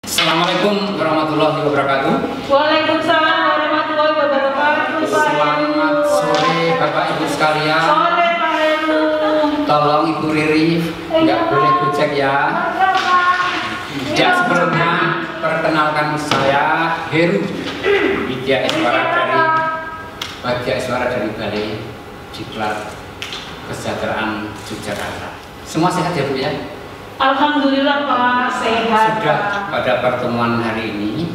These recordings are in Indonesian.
Assalamualaikum warahmatullahi wabarakatuh. Waalaikumsalam warahmatullahi wabarakatuh. Selamat sore Bapak Ibu sekalian. Sore Pak Heru. Tolong Ibu Riri nggak boleh gojek ya. Ya, sebelumnya perkenalkan saya Heru Widya Iswara dari Balai Diklat Kesejahteraan Yogyakarta. Semua sehat ya Bu ya? Alhamdulillah Pak, sehat. Sudah pada pertemuan hari ini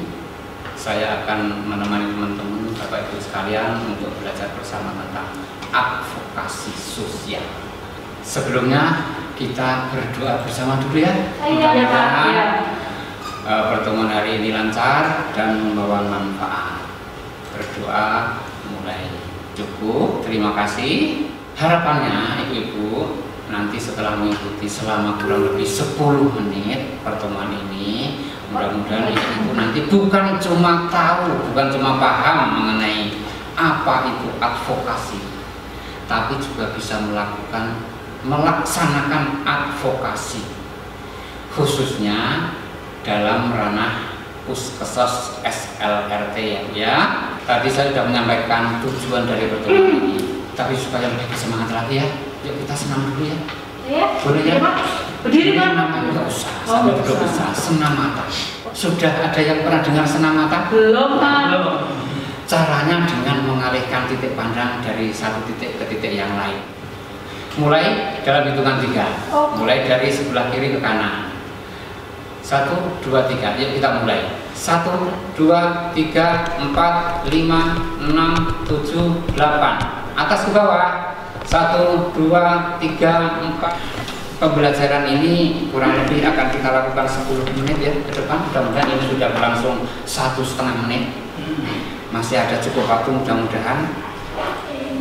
saya akan menemani teman-teman Bapak Ibu sekalian untuk belajar bersama tentang advokasi sosial. Sebelumnya kita berdoa bersama dulu ya. Mudah-mudahan pertemuan hari ini lancar dan membawa manfaat. Berdoa mulai cukup. Terima kasih. Harapannya ibu-ibu nanti setelah mengikuti selama kurang lebih 10 menit pertemuan ini, mudah-mudahan ibu nanti bukan cuma tahu, bukan cuma paham mengenai apa itu advokasi, tapi juga bisa melaksanakan advokasi, khususnya dalam ranah Puskesmas SLRT ya. Tadi saya sudah menyampaikan tujuan dari pertemuan ini, tapi supaya lebih semangat lagi ya. Yuk kita senam dulu ya. Iya. Boleh ya? Berdiri kan? Enggak usah, sambil duduk bisa. Senam mata. Sudah ada yang pernah dengar senam mata? Belum Pak. Caranya dengan mengalihkan titik pandang dari satu titik ke titik yang lain. Mulai dalam hitungan 3. Mulai dari sebelah kiri ke kanan. 1, 2, 3. Yuk kita mulai. 1, 2, 3, 4, 5, 6, 7, 8. Atas ke bawah. 1, 2, 3, 4. Pembelajaran ini kurang lebih akan kita lakukan 10 menit ya ke depan. Mudah-mudahan ini sudah berlangsung 1,5 menit. Masih ada cukup waktu mudah-mudahan.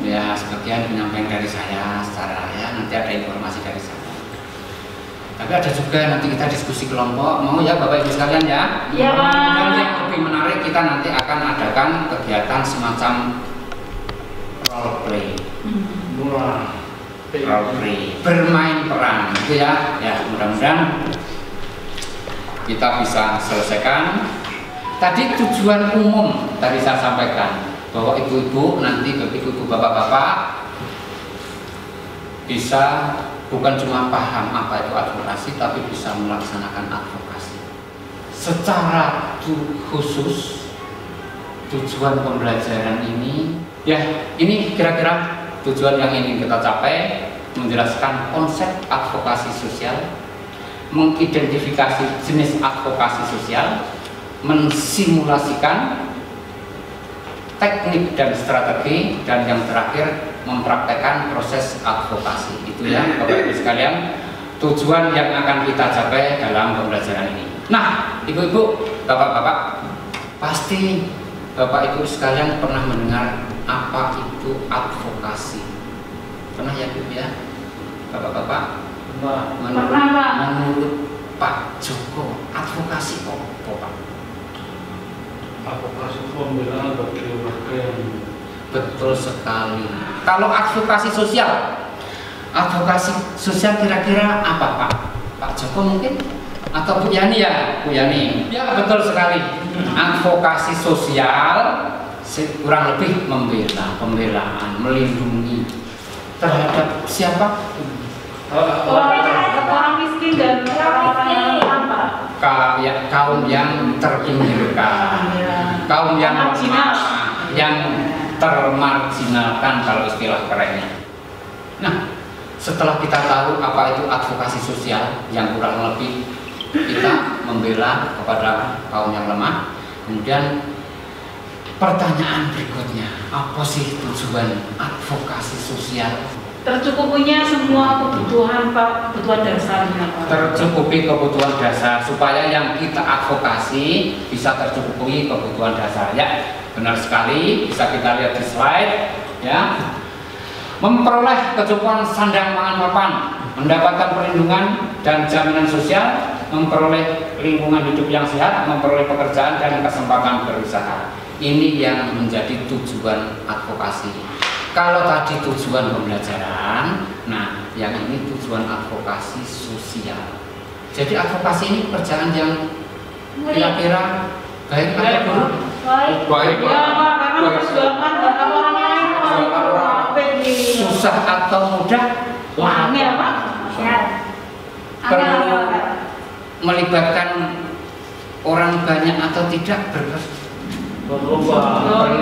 Ya, sebagian penyampaian dari saya secara ya, nanti ada informasi dari saya. Tapi ada juga nanti kita diskusi kelompok. Mau ya Bapak Ibu sekalian ya? Iya Pak. Dan yang lebih menarik, kita nanti akan adakan kegiatan semacam role play. Role play, bermain peran gitu ya. Ya, mudah-mudahan kita bisa selesaikan. Tadi tujuan umum tadi saya sampaikan bahwa ibu-ibu nanti, ibu-ibu bapak-bapak bisa bukan cuma paham apa itu advokasi, tapi bisa melaksanakan advokasi. Secara khusus tujuan pembelajaran ini, ya ini kira-kira tujuan yang ingin kita capai, menjelaskan konsep advokasi sosial, mengidentifikasi jenis advokasi sosial, mensimulasikan teknik dan strategi, dan yang terakhir mempraktekkan proses advokasi. Itu ya Bapak Ibu sekalian, tujuan yang akan kita capai dalam pembelajaran ini. Nah, ibu-ibu, bapak-bapak, pasti Bapak Ibu sekalian pernah mendengar apa itu advokasi? Pernah ya Bu ya? Bapak-bapak? Menurut Pak Joko, advokasi apa Pak? Advokasi pembelaan bagi warga yang Betul sekali. Kalau advokasi sosial kira-kira apa Pak? Pak Joko mungkin? Atau Bu Yani ya? Bu Yani? Ya betul sekali. Advokasi sosial kurang lebih pembelaan, melindungi terhadap siapa? Orang miskin dan orang-orang apa? Kaum yang terpinggirkan, kaum yang lemah, yang termarginalkan kalau istilah kerennya. Nah, setelah kita tahu apa itu advokasi sosial, yang kurang lebih kita membela kepada kaum yang lemah, kemudian pertanyaan berikutnya, apa sih tujuan advokasi sosial? Tercukupinya semua kebutuhan Pak, kebutuhan dasarnya Pak. Tercukupi kebutuhan dasar, supaya yang kita advokasi bisa tercukupi kebutuhan dasar ya. Benar sekali, bisa kita lihat di slide ya. Memperoleh kecukupan sandang pangan papan, mendapatkan perlindungan dan jaminan sosial, memperoleh lingkungan hidup yang sehat, memperoleh pekerjaan dan kesempatan berusaha. Ini yang menjadi tujuan advokasi. Kalau tadi tujuan pembelajaran, nah yang ini tujuan advokasi sosial. Jadi advokasi ini pekerjaan yang kira-kira baik atau buruk? Baik. Ya, Pak, karena perjuangan orang lain susah atau mudah? Angel, Pak. Perlu melibatkan orang banyak atau tidak Perlu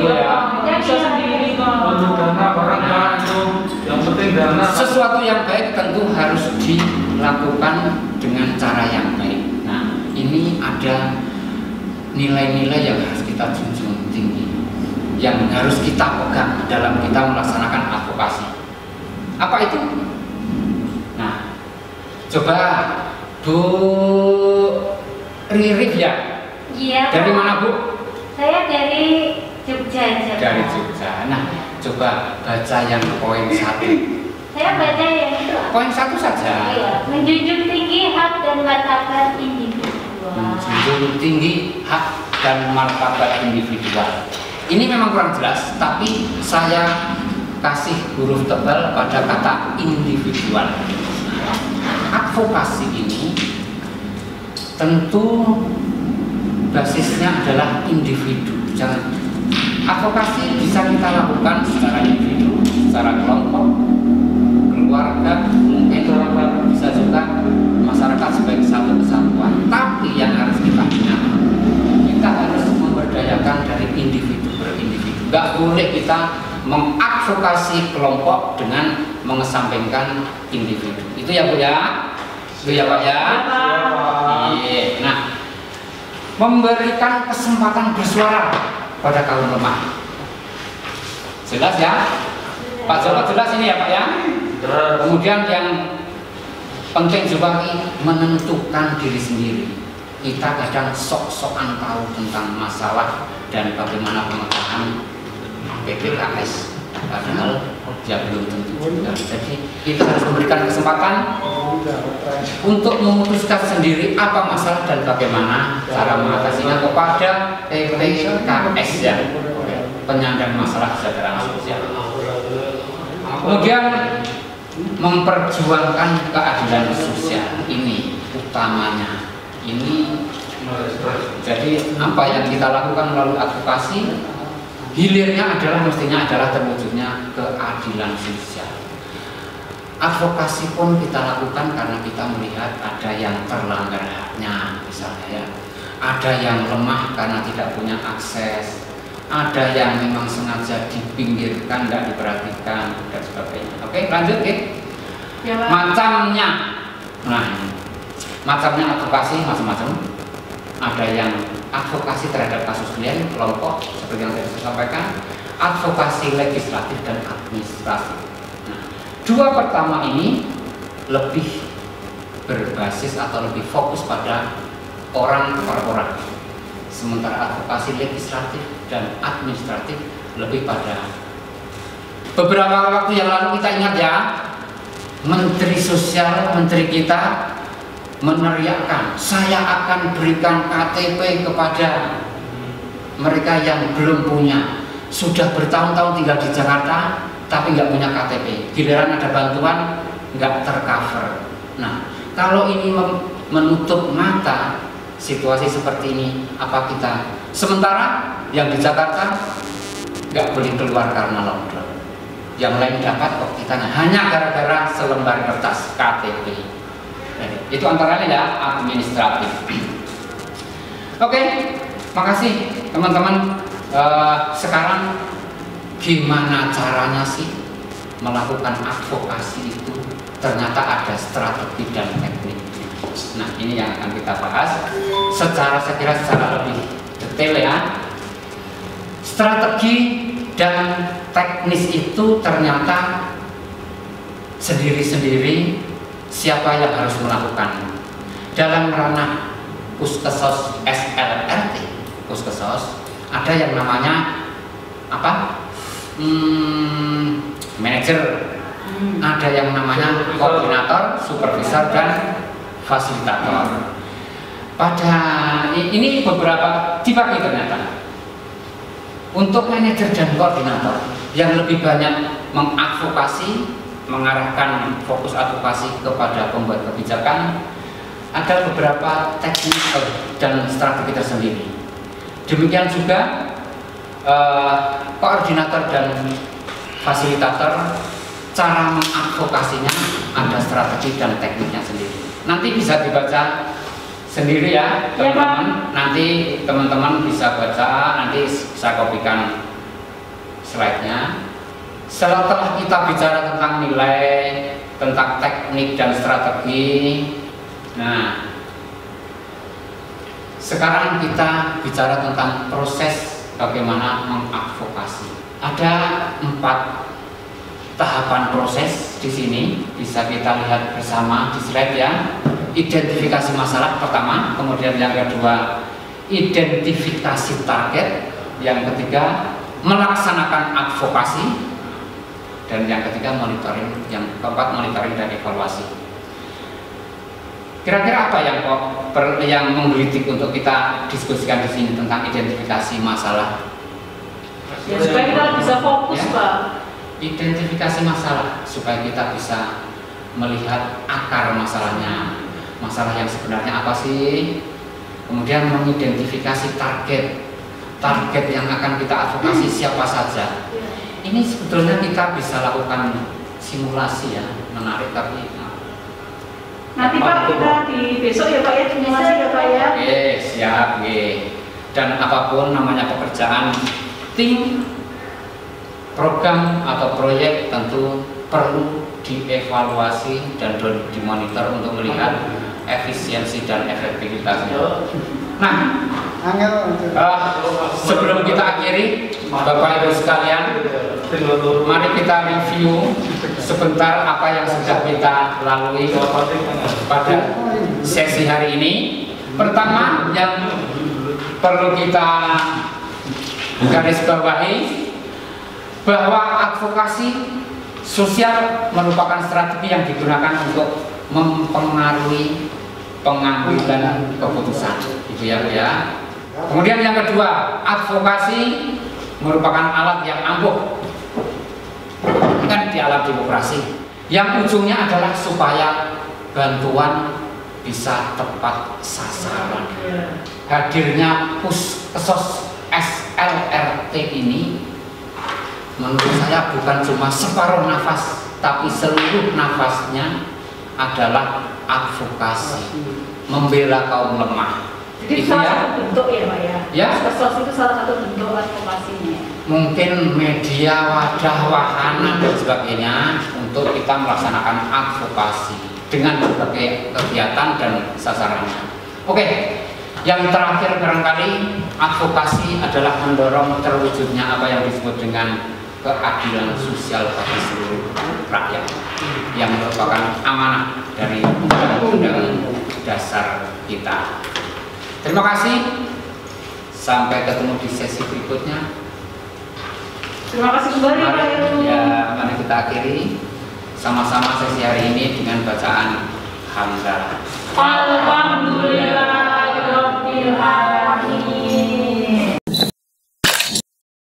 ya. Bisa sendiri, Pak. Untuk dana barang itu yang penting dana. Sesuatu yang baik tentu harus dilakukan dengan cara yang baik. Nah, ini ada nilai-nilai yang harus kita junjung tinggi, yang harus kita pegang dalam kita melaksanakan advokasi. Apa itu? Nah, coba Bu Ririf ya? Iya. Dari mana Bu? Saya dari Jogja. Dari Jogja. Nah, coba baca yang poin 1. Saya baca yang itu. Poin 1 saja. Iya. Menjunjung tinggi hak dan martabat individu. Menjunjung tinggi hak dan martabat individual. Ini memang kurang jelas, tapi saya kasih huruf tebal pada kata individual. Advokasi ini tentu basisnya adalah individu. Jangan, advokasi bisa kita lakukan secara individu, secara kelompok, keluarga, mungkin bisa juga masyarakat sebagai satu kesatuan. Tapi yang harus kita ingat, kita harus memberdayakan dari individu per individu. Gak boleh kita mengadvokasi kelompok dengan mengesampingkan individu. Itu ya Bu ya? Itu ya Pak ya? Iya. Nah, memberikan kesempatan bersuara pada kaum lemah. Jelas ya? Pak Joko jelas ini ya Pak ya? Kemudian yang penting juga menentukan diri sendiri. Kita kadang sok-sokan tahu tentang masalah dan bagaimana pemetaan PPKS, padahal dia belum tentu juga. Jadi kita harus memberikan kesempatan untuk memutuskan sendiri apa masalah dan bagaimana cara mengatasinya kepada PPKS ya, penyandang masalah kesejahteraan sosial. Kemudian memperjuangkan keadilan sosial, ini utamanya. Ini jadi apa yang kita lakukan melalui advokasi, hilirnya adalah mestinya adalah terwujudnya keadilan sosial. Advokasi pun kita lakukan karena kita melihat ada yang terlanggar haknya, misalnya ya. Ada yang lemah karena tidak punya akses, ada yang memang sengaja dipinggirkan, tidak diperhatikan dan sebagainya. Oke, lanjut ya. Macamnya, nah macamnya advokasi macam-macam. Ada yang advokasi terhadap kasus klien, kelompok, seperti yang tadi saya sampaikan, advokasi legislatif dan administratif. Nah, dua pertama ini lebih berbasis atau lebih fokus pada orang per orang, sementara advokasi legislatif dan administratif lebih pada. Beberapa waktu yang lalu kita ingat ya, Menteri Sosial, Menteri kita meneriakkan, saya akan berikan KTP kepada mereka yang belum punya, sudah bertahun-tahun tinggal di Jakarta tapi nggak punya KTP, giliran ada bantuan nggak tercover. Nah, kalau ini menutup mata situasi seperti ini, apa kita sementara yang di Jakarta nggak boleh keluar karena lockdown, yang lain dapat kok, kita hanya gara-gara selembar kertas KTP. Itu antaranya ya administratif. Oke, makasih teman-teman. Sekarang gimana caranya sih melakukan advokasi itu? Ternyata ada strategi dan teknik. Nah, ini yang akan kita bahas secara, saya kira secara lebih detail ya. Strategi dan teknis itu ternyata sendiri-sendiri. Siapa yang harus melakukan? Dalam ranah Puskesos SLRT, Puskesos, ada yang namanya apa? Manajer, ada yang namanya koordinator, supervisor, dan fasilitator. Pada ini beberapa dibagi ternyata. Untuk manajer dan koordinator yang lebih banyak mengadvokasi, mengarahkan fokus advokasi kepada pembuat kebijakan, ada beberapa teknik dan strategi tersendiri. Demikian juga koordinator dan fasilitator, cara mengadvokasinya ada strategi dan tekniknya sendiri. Nanti bisa dibaca sendiri ya teman-teman. Nanti teman-teman bisa baca, nanti saya kopikan slide-nya. Setelah kita bicara tentang nilai, tentang teknik dan strategi, nah sekarang kita bicara tentang proses bagaimana mengadvokasi. Ada 4 tahapan proses di sini, bisa kita lihat bersama di slide ya. Identifikasi masalah pertama, kemudian yang kedua identifikasi target, yang ketiga melaksanakan advokasi, dan yang ketiga monitoring, yang keempat monitoring dan evaluasi. Kira-kira apa yang menggelitik untuk kita diskusikan di sini tentang identifikasi masalah? Ya, supaya kita bisa fokus, ya, Pak. Identifikasi masalah supaya kita bisa melihat akar masalahnya, masalah yang sebenarnya apa sih. Kemudian mengidentifikasi target yang akan kita advokasi siapa saja. Ini sebetulnya kita bisa lakukan simulasi ya, menarik tapi nanti Pak kita di besok ya Pak ya, simulasi ya Pak ya. Oke, siap. Dan apapun namanya pekerjaan tim, program atau proyek tentu perlu dievaluasi dan dimonitor untuk melihat efisiensi dan efektivitasnya. Nah, sebelum kita akhiri, Bapak Ibu sekalian, mari kita review sebentar apa yang sudah kita lalui pada sesi hari ini. Pertama yang perlu kita garis bawahi, bahwa advokasi sosial merupakan strategi yang digunakan untuk mempengaruhi pengambilan keputusan, gitu ya Bu ya. Kemudian yang kedua, advokasi merupakan alat yang ampuh kan di alam demokrasi, yang ujungnya adalah supaya bantuan bisa tepat sasaran. Hadirnya Puskesmas SLRT ini menurut saya bukan cuma separuh nafas, tapi seluruh nafasnya adalah advokasi, membela kaum lemah. Jadi itu salah ya, satu bentuk ya Pak ya. Ya. Puskesmas itu salah satu bentuk advokasinya. Mungkin media, wadah, wahana dan sebagainya untuk kita melaksanakan advokasi dengan berbagai kegiatan dan sasarannya. Oke, yang terakhir barangkali advokasi adalah mendorong terwujudnya apa yang disebut dengan keadilan sosial bagi seluruh rakyat, yang merupakan amanah dari Undang-Undang Dasar kita. Terima kasih. Sampai ketemu di sesi berikutnya. Terima kasih kembali Pak Heru. Ya, mari kita akhiri sama-sama sesi hari ini dengan bacaan hamdalah. Alhamdulillah.